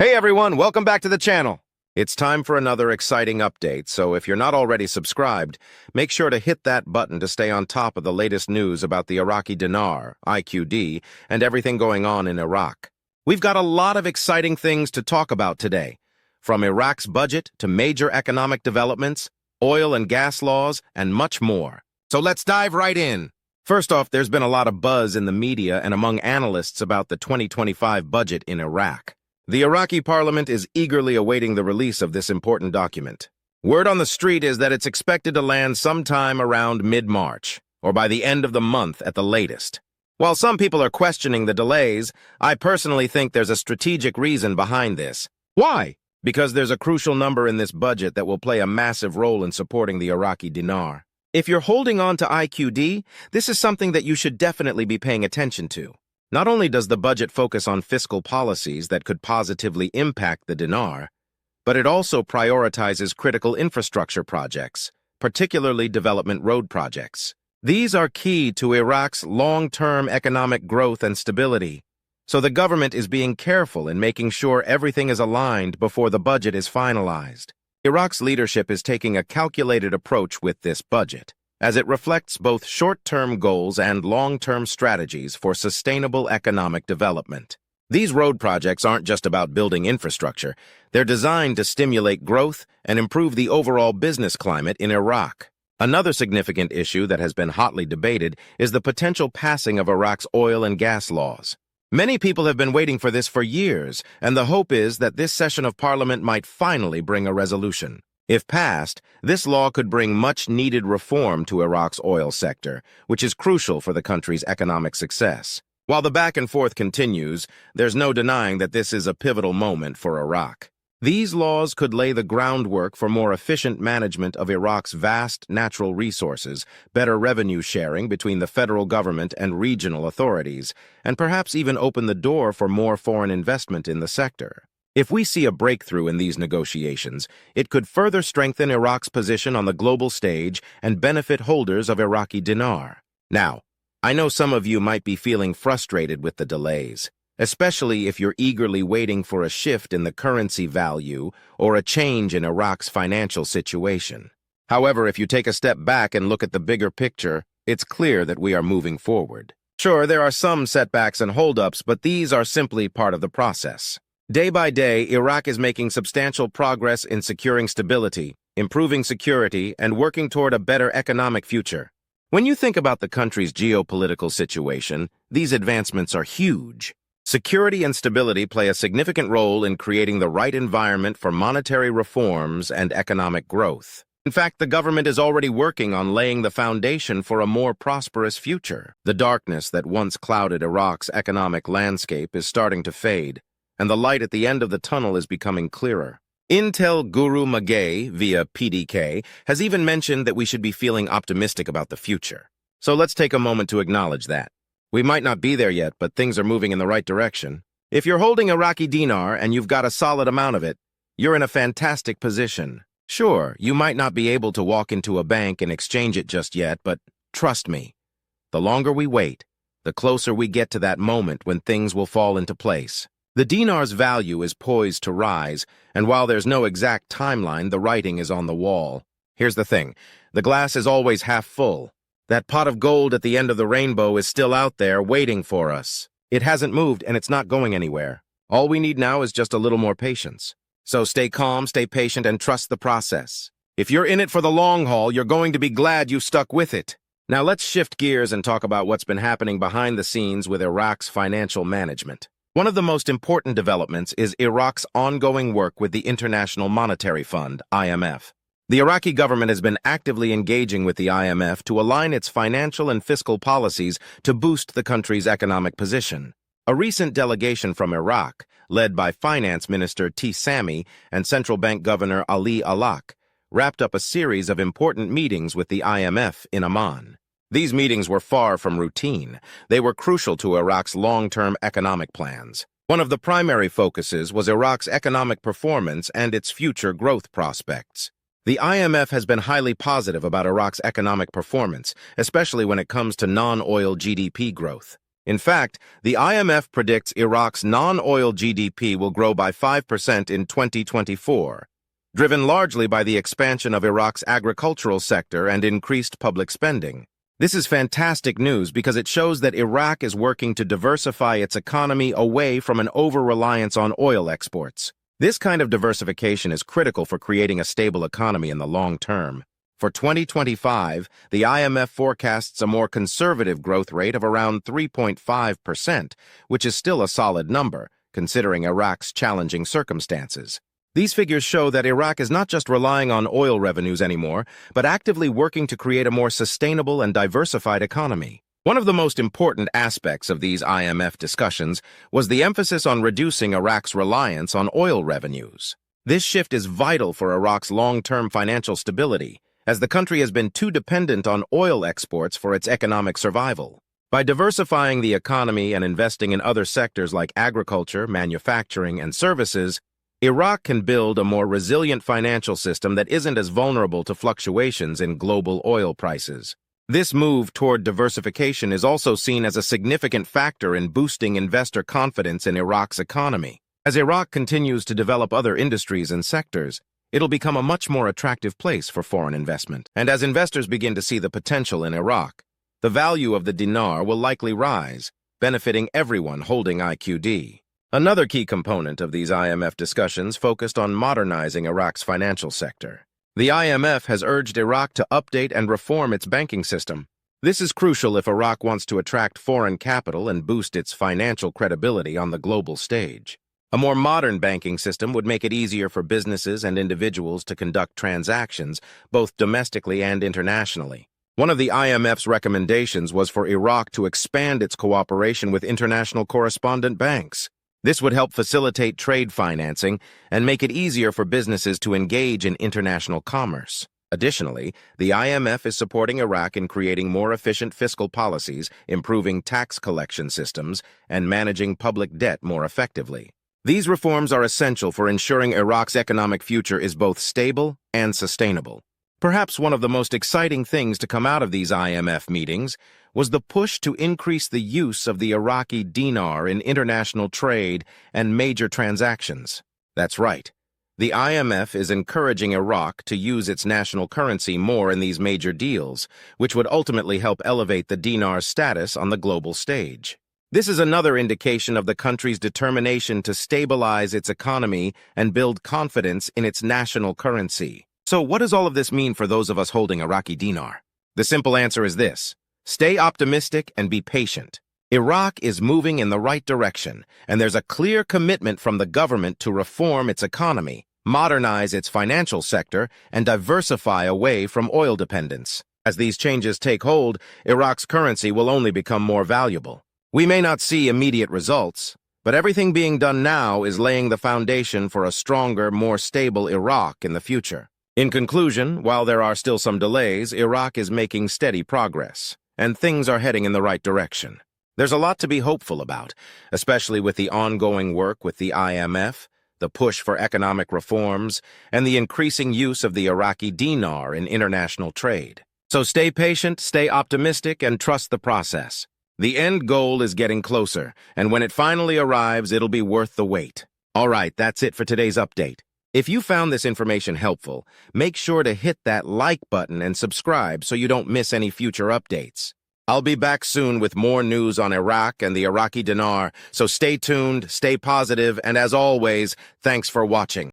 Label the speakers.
Speaker 1: Hey everyone, welcome back to the channel. It's time for another exciting update, so if you're not already subscribed, make sure to hit that button to stay on top of the latest news about the Iraqi Dinar, IQD, and everything going on in Iraq. We've got a lot of exciting things to talk about today, from Iraq's budget to major economic developments, oil and gas laws, and much more. So let's dive right in. First off, there's been a lot of buzz in the media and among analysts about the 2025 budget in Iraq. The Iraqi parliament is eagerly awaiting the release of this important document. Word on the street is that it's expected to land sometime around mid-March, or by the end of the month at the latest. While some people are questioning the delays, I personally think there's a strategic reason behind this. Why? Because there's a crucial number in this budget that will play a massive role in supporting the Iraqi dinar. If you're holding on to IQD, this is something that you should definitely be paying attention to. Not only does the budget focus on fiscal policies that could positively impact the dinar, but it also prioritizes critical infrastructure projects, particularly development road projects. These are key to Iraq's long-term economic growth and stability, so the government is being careful in making sure everything is aligned before the budget is finalized. Iraq's leadership is taking a calculated approach with this budget, as it reflects both short-term goals and long-term strategies for sustainable economic development. These road projects aren't just about building infrastructure. They're designed to stimulate growth and improve the overall business climate in Iraq. Another significant issue that has been hotly debated is the potential passing of Iraq's oil and gas laws. Many people have been waiting for this for years, and the hope is that this session of Parliament might finally bring a resolution. If passed, this law could bring much-needed reform to Iraq's oil sector, which is crucial for the country's economic success. While the back and forth continues, there's no denying that this is a pivotal moment for Iraq. These laws could lay the groundwork for more efficient management of Iraq's vast natural resources, better revenue sharing between the federal government and regional authorities, and perhaps even open the door for more foreign investment in the sector. If we see a breakthrough in these negotiations, it could further strengthen Iraq's position on the global stage and benefit holders of Iraqi dinar. Now, I know some of you might be feeling frustrated with the delays, especially if you're eagerly waiting for a shift in the currency value or a change in Iraq's financial situation. However, if you take a step back and look at the bigger picture, it's clear that we are moving forward. Sure, there are some setbacks and holdups, but these are simply part of the process. Day by day, Iraq is making substantial progress in securing stability, improving security, and working toward a better economic future. When you think about the country's geopolitical situation, these advancements are huge. Security and stability play a significant role in creating the right environment for monetary reforms and economic growth. In fact, the government is already working on laying the foundation for a more prosperous future. The darkness that once clouded Iraq's economic landscape is starting to fade, and the light at the end of the tunnel is becoming clearer. Intel guru Magay, via PDK, has even mentioned that we should be feeling optimistic about the future. So let's take a moment to acknowledge that. We might not be there yet, but things are moving in the right direction. If you're holding Iraqi dinar and you've got a solid amount of it, you're in a fantastic position. Sure, you might not be able to walk into a bank and exchange it just yet, but trust me, the longer we wait, the closer we get to that moment when things will fall into place. The dinar's value is poised to rise, and while there's no exact timeline, the writing is on the wall. Here's the thing. The glass is always half full. That pot of gold at the end of the rainbow is still out there waiting for us. It hasn't moved, and it's not going anywhere. All we need now is just a little more patience. So stay calm, stay patient, and trust the process. If you're in it for the long haul, you're going to be glad you stuck with it. Now let's shift gears and talk about what's been happening behind the scenes with Iraq's financial management. One of the most important developments is Iraq's ongoing work with the International Monetary Fund, IMF. The Iraqi government has been actively engaging with the IMF to align its financial and fiscal policies to boost the country's economic position. A recent delegation from Iraq, led by Finance Minister T. Sami and Central Bank Governor Ali Alak, wrapped up a series of important meetings with the IMF in Amman. These meetings were far from routine. They were crucial to Iraq's long-term economic plans. One of the primary focuses was Iraq's economic performance and its future growth prospects. The IMF has been highly positive about Iraq's economic performance, especially when it comes to non-oil GDP growth. In fact, the IMF predicts Iraq's non-oil GDP will grow by 5% in 2024, driven largely by the expansion of Iraq's agricultural sector and increased public spending. This is fantastic news because it shows that Iraq is working to diversify its economy away from an over-reliance on oil exports. This kind of diversification is critical for creating a stable economy in the long term. For 2025, the IMF forecasts a more conservative growth rate of around 3.5%, which is still a solid number, considering Iraq's challenging circumstances. These figures show that Iraq is not just relying on oil revenues anymore, but actively working to create a more sustainable and diversified economy. One of the most important aspects of these IMF discussions was the emphasis on reducing Iraq's reliance on oil revenues. This shift is vital for Iraq's long-term financial stability, as the country has been too dependent on oil exports for its economic survival. By diversifying the economy and investing in other sectors like agriculture, manufacturing, and services, Iraq can build a more resilient financial system that isn't as vulnerable to fluctuations in global oil prices. This move toward diversification is also seen as a significant factor in boosting investor confidence in Iraq's economy. As Iraq continues to develop other industries and sectors, it'll become a much more attractive place for foreign investment. And as investors begin to see the potential in Iraq, the value of the dinar will likely rise, benefiting everyone holding IQD. Another key component of these IMF discussions focused on modernizing Iraq's financial sector. The IMF has urged Iraq to update and reform its banking system. This is crucial if Iraq wants to attract foreign capital and boost its financial credibility on the global stage. A more modern banking system would make it easier for businesses and individuals to conduct transactions, both domestically and internationally. One of the IMF's recommendations was for Iraq to expand its cooperation with international correspondent banks. This would help facilitate trade financing and make it easier for businesses to engage in international commerce. Additionally, the IMF is supporting Iraq in creating more efficient fiscal policies, improving tax collection systems, and managing public debt more effectively. These reforms are essential for ensuring Iraq's economic future is both stable and sustainable. Perhaps one of the most exciting things to come out of these IMF meetings was the push to increase the use of the Iraqi dinar in international trade and major transactions. That's right. The IMF is encouraging Iraq to use its national currency more in these major deals, which would ultimately help elevate the dinar's status on the global stage. This is another indication of the country's determination to stabilize its economy and build confidence in its national currency. So what does all of this mean for those of us holding Iraqi dinar? The simple answer is this: stay optimistic and be patient. Iraq is moving in the right direction, and there's a clear commitment from the government to reform its economy, modernize its financial sector, and diversify away from oil dependence. As these changes take hold, Iraq's currency will only become more valuable. We may not see immediate results, but everything being done now is laying the foundation for a stronger, more stable Iraq in the future. In conclusion, while there are still some delays, Iraq is making steady progress, and things are heading in the right direction. There's a lot to be hopeful about, especially with the ongoing work with the IMF, the push for economic reforms, and the increasing use of the Iraqi dinar in international trade. So stay patient, stay optimistic, and trust the process. The end goal is getting closer, and when it finally arrives, it'll be worth the wait. All right, that's it for today's update. If you found this information helpful, make sure to hit that like button and subscribe so you don't miss any future updates. I'll be back soon with more news on Iraq and the Iraqi dinar, so stay tuned, stay positive, and as always, thanks for watching.